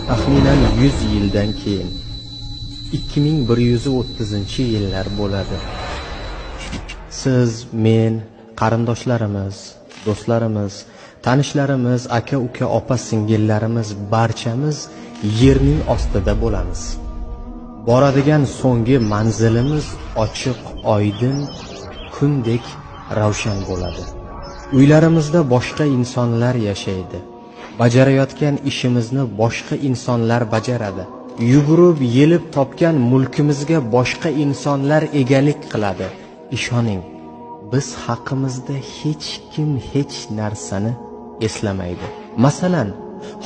Taxminan 100 yildan keyin 2130-yillar bo'ladi. Siz, men, qarindoshlarimiz, do'stlarimiz, tanishlarimiz, aka-uka, opa-singillarimiz barchamiz yerning ostida bo'lamiz. Boradigan so'nggi manzilimiz ochiq, oydin, kundek ravshan bo'ladi. Uylarimizda boshqa insonlar yashaydi. Bajarayotgan ishimizni boshqa insonlar bajaradi. Yugurib, yelib topgan mulkimizga boshqa insonlar egalik qiladi. Ishoning, biz haqimizda hech kim hech narsani eslamaydi. Masalan,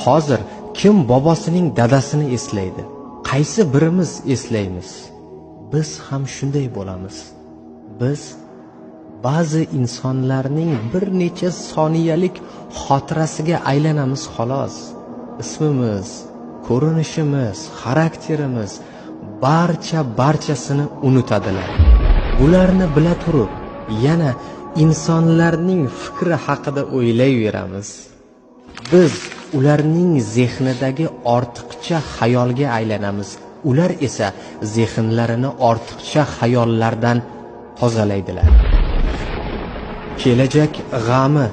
hozir kim bobosining dadasini eslaydi? Qaysi birimiz eslaymiz? Biz ham shunday bo'lamiz. Biz ba'zi insonlarning bir necha soniyalik xotirasiga aylanamiz xolos. Ismimiz, ko'rinishimiz, xarakterimiz barchasini unutadilar. Bularni bila turib, yana insonlarning fikri haqida o'ylayveramiz. Biz ularning zehnidagi ortiqcha xayolga aylanamiz. Ular esa zehnlarini ortiqcha xayollardan tozalaydilar. Kelajak g'ami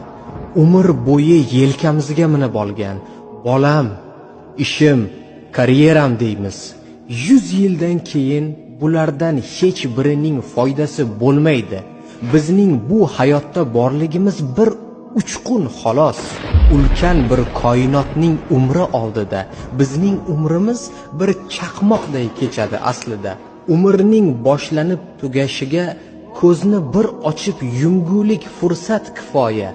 umr bo'yi yelkamizga minib olgan. Bolam, ishim, karyeram deymiz. 100 yildan keyin bulardan hech birining foydasi bo'lmaydi. Bizning bu hayotda borligimiz bir uchqun xolos. Ulkan bir koinotning umri oldida bizning umrimiz bir chaqmoqday kechadi aslida. Umrning boshlanib tugashiga ko'zni bir ochib yumgulik fursat kifoya.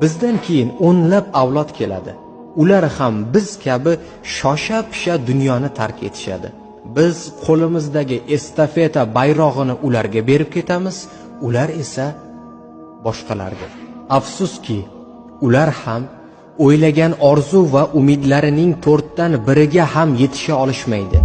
Bizdan keyin o'nlab avlod keladi. Ular ham biz kabi shosha-pisha dunyoni tark etishadi. Biz qo'limizdagi estafeta bayrog'ini ularga berib ketamiz, ular esa boshqalarga. Afsuski, ular ham o'ylagan orzu va umidlarining 4dan biriga ham yetisha olishmaydi.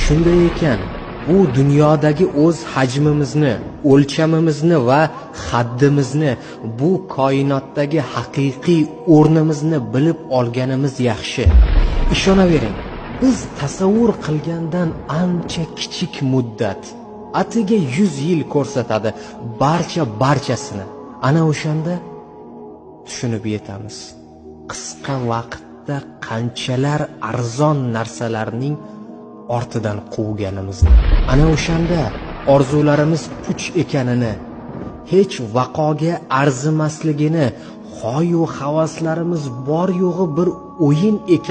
Shunday ekan, bu dunyodagi o'z hajmimizni, o'lchamimizni va haddimizni, bu koinotdagi haqiqiy o'rnimizni bilib olganimiz yaxshi. Ishonavering, biz tasavvur qilgandan ancha kichik muddat, atiga 100 yil ko'rsatadi barchasini. Ana o'shanda tushunib yetamiz. Qisqa vaqtda qanchalar arzon narsalarning ortidan quvganimizni. Ana o'shanda orzularimiz puch ekanini, hech vaqoga arzimasligini, xoyu havaslarimiz bor yo'g'i bir o'yin ekan